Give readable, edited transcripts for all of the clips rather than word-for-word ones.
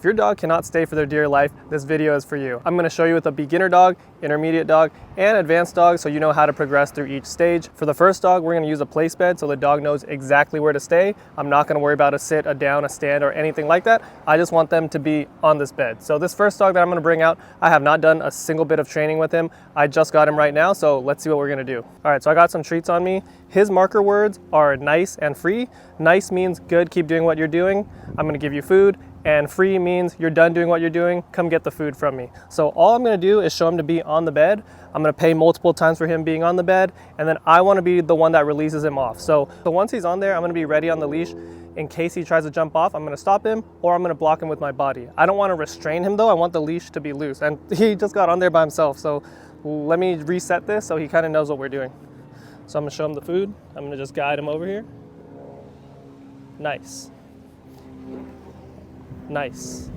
If your dog cannot stay for their dear life, this video is for you. I'm going to show you with a beginner dog, intermediate dog, and advanced dog so you know how to progress through each stage. For the first dog, we're going to use a place bed so the dog knows exactly where to stay. I'm not going to worry about a sit, a down, a stand, or anything like that. I just want them to be on this bed. So this first dog that I'm going to bring out, I have not done a single bit of training with him. I just got him right now, so let's see what we're going to do. All right, so I got some treats on me. His marker words are nice and free. Nice means good, keep doing what you're doing. I'm going to give you food. And free means you're done doing what you're doing, come get the food from me. So all I'm gonna do is show him to be on the bed. I'm gonna pay multiple times for him being on the bed, and then I wanna be the one that releases him off. So once he's on there, I'm gonna be ready on the leash. In case he tries to jump off, I'm gonna stop him, or I'm gonna block him with my body. I don't wanna restrain him though, I want the leash to be loose. And he just got on there by himself, so let me reset this so he kinda knows what we're doing. So I'm gonna show him the food. I'm gonna just guide him over here. Nice. Nice.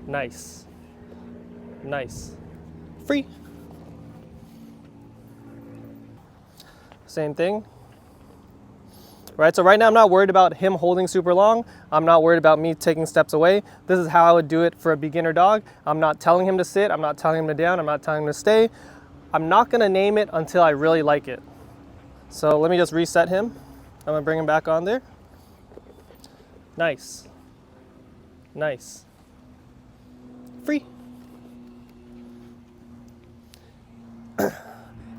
Nice. Nice. Free. Same thing. Right, so right now I'm not worried about him holding super long. I'm not worried about me taking steps away. This is how I would do it for a beginner dog. I'm not telling him to sit. I'm not telling him to down. I'm not telling him to stay. I'm not gonna name it until I really like it. So let me just reset him. I'm gonna bring him back on there. Nice. Nice. Free.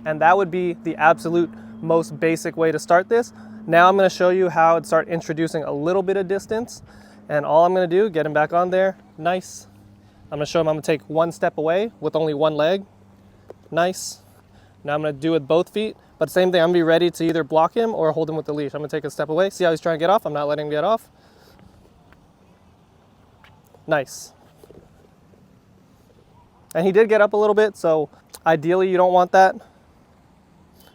And that would be the absolute most basic way to start this. Now I'm going to show you how to start introducing a little bit of distance. And all I'm going to do, get him back on there. Nice. I'm going to show him I'm going to take one step away with only one leg. Nice. Now I'm going to do it with both feet. But same thing, I'm going to be ready to either block him or hold him with the leash. I'm going to take a step away. See how he's trying to get off? I'm not letting him get off. Nice. And he did get up a little bit, so ideally you don't want that.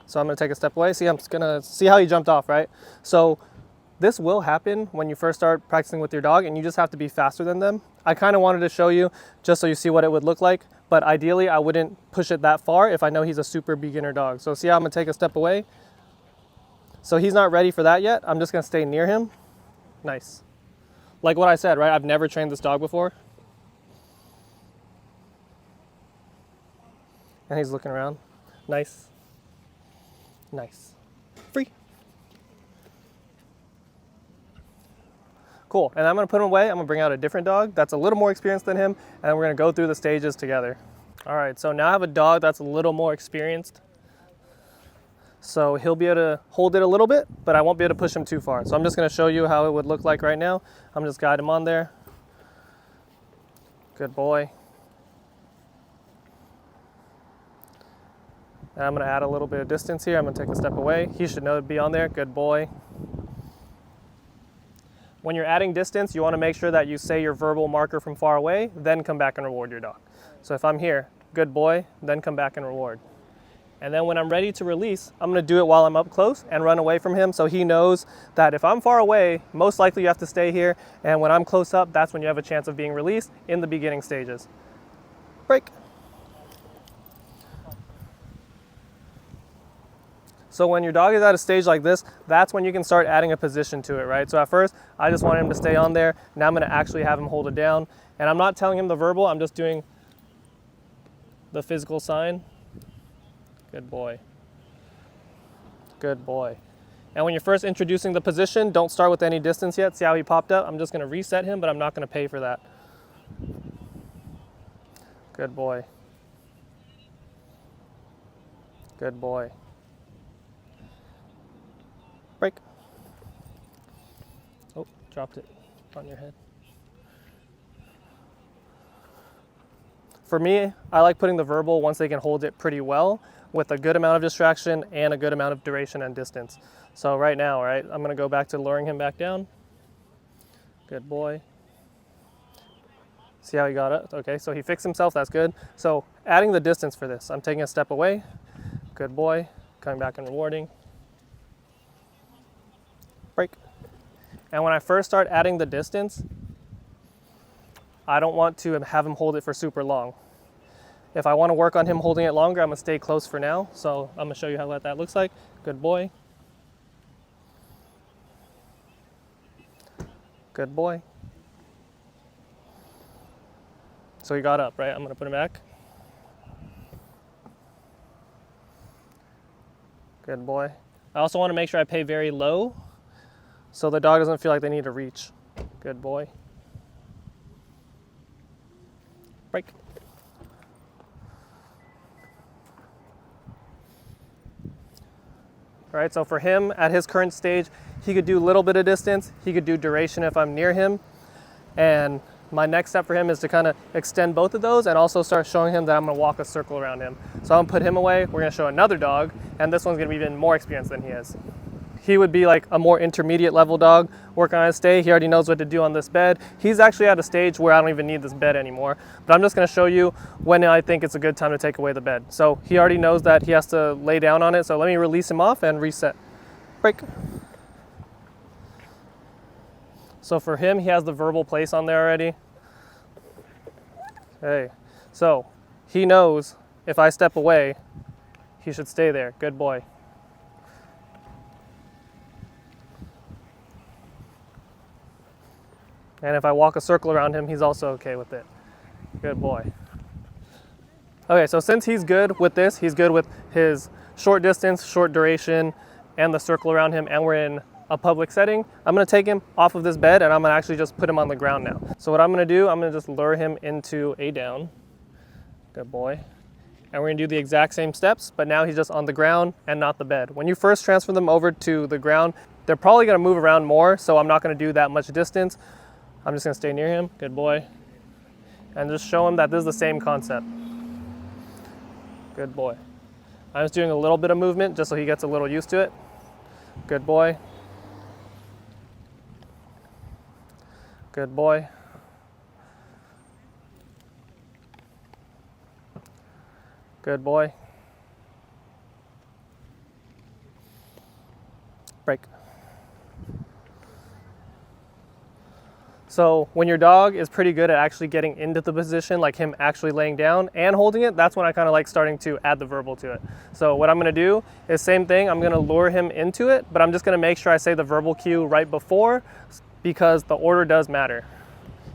So I'm gonna take a step away. See, I'm just gonna see how he jumped off, right? So this will happen when you first start practicing with your dog, and you just have to be faster than them. I kind of wanted to show you just so you see what it would look like, but ideally I wouldn't push it that far if I know he's a super beginner dog. So see how I'm gonna take a step away? So he's not ready for that yet. I'm just gonna stay near him. Nice. Like what I said, right? I've never trained this dog before. And he's looking around. Nice. Nice. Free. Cool. And I'm going to put him away. I'm going to bring out a different dog that's a little more experienced than him, and we're going to go through the stages together. All right, so now I have a dog that's a little more experienced. So he'll be able to hold it a little bit, but I won't be able to push him too far. So I'm just going to show you how it would look like right now. I'm just guide him on there. Good boy. And I'm going to add a little bit of distance here. I'm going to take a step away. He should know to be on there. Good boy. When you're adding distance, you want to make sure that you say your verbal marker from far away, then come back and reward your dog. So if I'm here, good boy, then come back and reward. And then when I'm ready to release, I'm gonna do it while I'm up close and run away from him so he knows that if I'm far away, most likely you have to stay here. And when I'm close up, that's when you have a chance of being released in the beginning stages. Break. So when your dog is at a stage like this, that's when you can start adding a position to it, right? So at first, I just wanted him to stay on there. Now I'm gonna actually have him hold it down. And I'm not telling him the verbal, I'm just doing the physical sign. Good boy. Good boy. And when you're first introducing the position, don't start with any distance yet. See how he popped up? I'm just gonna reset him, but I'm not gonna pay for that. Good boy. Good boy. Break. Oh, dropped it on your head. For me, I like putting the verbal once they can hold it pretty well with a good amount of distraction and a good amount of duration and distance. So right now, right, I'm gonna go back to luring him back down. Good boy. See how he got it? Okay, so he fixed himself, that's good. So adding the distance for this, I'm taking a step away. Good boy, coming back and rewarding. Break. And when I first start adding the distance, I don't want to have him hold it for super long. If I want to work on him holding it longer, I'm going to stay close for now. So I'm going to show you how that looks like. Good boy. Good boy. so he got up, right? I'm gonna put him back. Good boy. I also wanna make sure I pay very low so the dog doesn't feel like they need to reach. Good boy. Break. All right, so for him at his current stage, he could do a little bit of distance, he could do duration if I'm near him, and my next step for him is to kind of extend both of those and also start showing him that I'm gonna walk a circle around him. So I'm gonna put him away, we're gonna show another dog, and this one's gonna be even more experienced than he is. He would be like a more intermediate level dog, working on his stay. He already knows what to do on this bed. He's actually at a stage where I don't even need this bed anymore, but I'm just gonna show you when I think it's a good time to take away the bed. So he already knows that he has to lay down on it, so let me release him off and reset. Break. So for him, he has the verbal place on there already. Okay, so he knows if I step away, he should stay there. Good boy. And if I walk a circle around him, he's also okay with it. Good boy. Okay, so since he's good with this, he's good with his short distance, short duration, and the circle around him, and we're in a public setting, I'm gonna take him off of this bed and I'm gonna actually just put him on the ground now. So what I'm gonna do, I'm gonna just lure him into a down. Good boy. And we're gonna do the exact same steps, but now he's just on the ground and not the bed. When you first transfer them over to the ground, they're probably gonna move around more, so I'm not gonna do that much distance. I'm just gonna stay near him, good boy. And just show him that this is the same concept. Good boy. I'm just doing a little bit of movement just so he gets a little used to it. Good boy. Good boy. Good boy. Break. So when your dog is pretty good at actually getting into the position, like him actually laying down and holding it, that's when I kind of like starting to add the verbal to it. So what I'm gonna do is same thing, I'm gonna lure him into it, but I'm just gonna make sure I say the verbal cue right before, because the order does matter.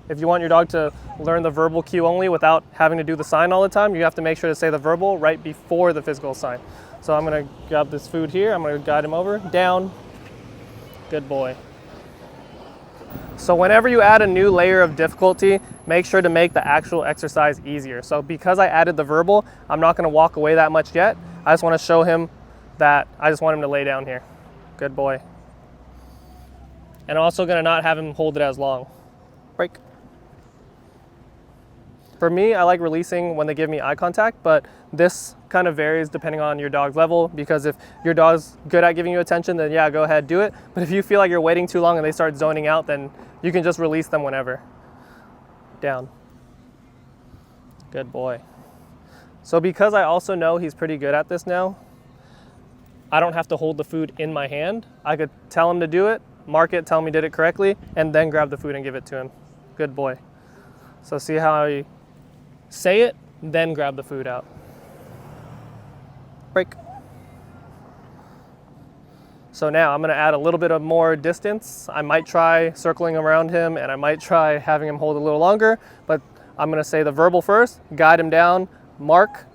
If you want your dog to learn the verbal cue only without having to do the sign all the time, you have to make sure to say the verbal right before the physical sign. So I'm gonna grab this food here, I'm gonna guide him over, down, good boy. So whenever you add a new layer of difficulty, make sure to make the actual exercise easier. So because I added the verbal, I'm not gonna walk away that much yet. I just wanna show him that I just want him to lay down here. Good boy. And I'm also gonna not have him hold it as long. Break. For me, I like releasing when they give me eye contact, but this kind of varies depending on your dog's level, because if your dog's good at giving you attention, then yeah, go ahead, do it. But if you feel like you're waiting too long and they start zoning out, then you can just release them whenever. Down. Good boy. So because I also know he's pretty good at this now, I don't have to hold the food in my hand. I could tell him to do it, mark it, tell him he did it correctly, and then grab the food and give it to him. Good boy. So see how I say it, then grab the food out. Break. So now I'm gonna add a little bit of more distance. I might try circling around him and I might try having him hold a little longer, but I'm gonna say the verbal first, guide him down, mark,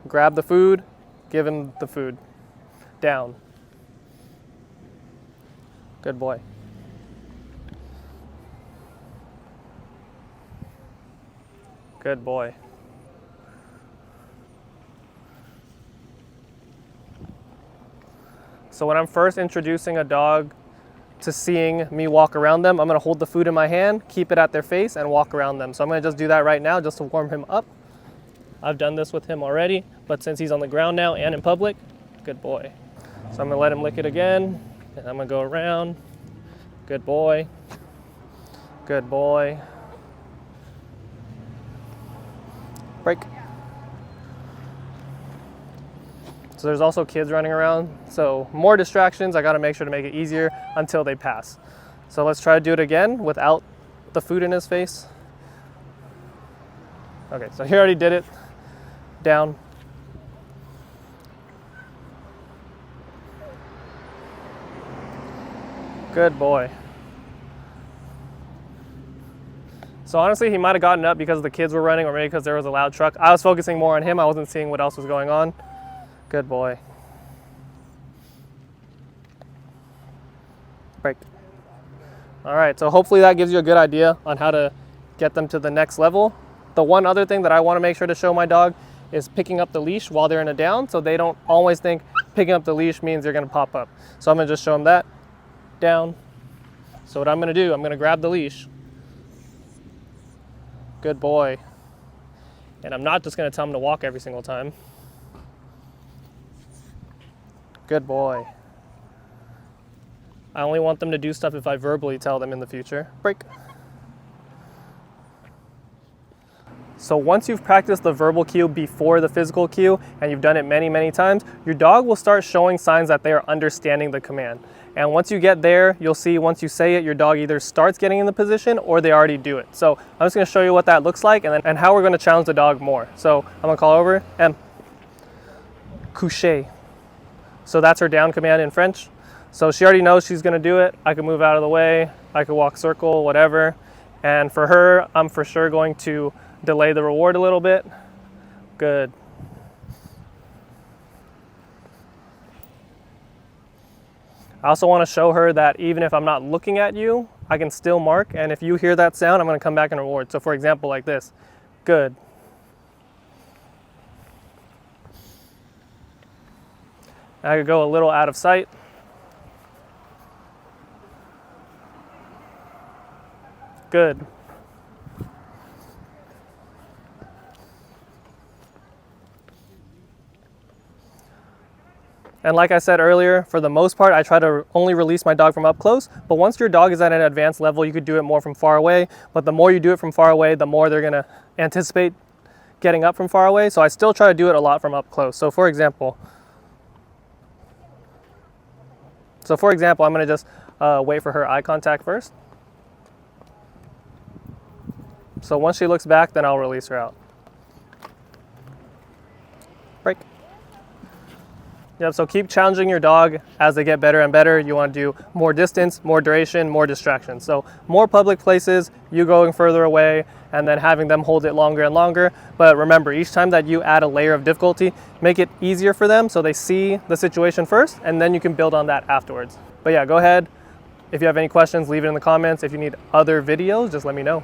grab the food, give him the food. Down. Good boy. Good boy. So when I'm first introducing a dog to seeing me walk around them, I'm gonna hold the food in my hand, keep it at their face, and walk around them. So I'm gonna just do that right now just to warm him up. I've done this with him already, but since he's on the ground now and in public, good boy. So I'm gonna let him lick it again, and I'm gonna go around. Good boy. Good boy. Break. So there's also kids running around, so more distractions. I gotta make sure to make it easier until they pass. So let's try to do it again without the food in his face. Okay, so he already did it. Down. Good boy. So So honestly, he might have gotten up because the kids were running or maybe because there was a loud truck. I was focusing more on him. I wasn't seeing what else was going on. Good boy. Break. All right, so hopefully that gives you a good idea on how to get them to the next level. The one other thing that I want to make sure to show my dog is picking up the leash while they're in a down, so they don't always think picking up the leash means they're gonna pop up. So I'm gonna just show them that, down. So what I'm gonna do, I'm gonna grab the leash. Good boy. And I'm not just gonna tell them to walk every single time. Good boy. I only want them to do stuff if I verbally tell them in the future. Break. So once you've practiced the verbal cue before the physical cue, and you've done it many, many times, your dog will start showing signs that they are understanding the command. And once you get there, you'll see once you say it, your dog either starts getting in the position or they already do it. So I'm just gonna show you what that looks like and how we're gonna challenge the dog more. So I'm gonna call over, coucher. So that's her down command in French. So she already knows she's gonna do it. I can move out of the way, I can walk circle, whatever. And for her, I'm for sure going to delay the reward a little bit. Good. I also want to show her that even if I'm not looking at you, I can still mark, and if you hear that sound, I'm going to come back and reward. So for example, like this. Good. I could go a little out of sight. Good. And like I said earlier, for the most part, I try to only release my dog from up close. But once your dog is at an advanced level, you could do it more from far away. But the more you do it from far away, the more they're gonna anticipate getting up from far away. So I still try to do it a lot from up close. So for example, I'm gonna just wait for her eye contact first. So once she looks back, then I'll release her out. Break. Yep, so keep challenging your dog as they get better and better. You want to do more distance, more duration, more distraction. So more public places, you going further away, and then having them hold it longer and longer. But remember, each time that you add a layer of difficulty, make it easier for them so they see the situation first, and then you can build on that afterwards. But yeah, go ahead. If you have any questions, leave it in the comments. If you need other videos, just let me know.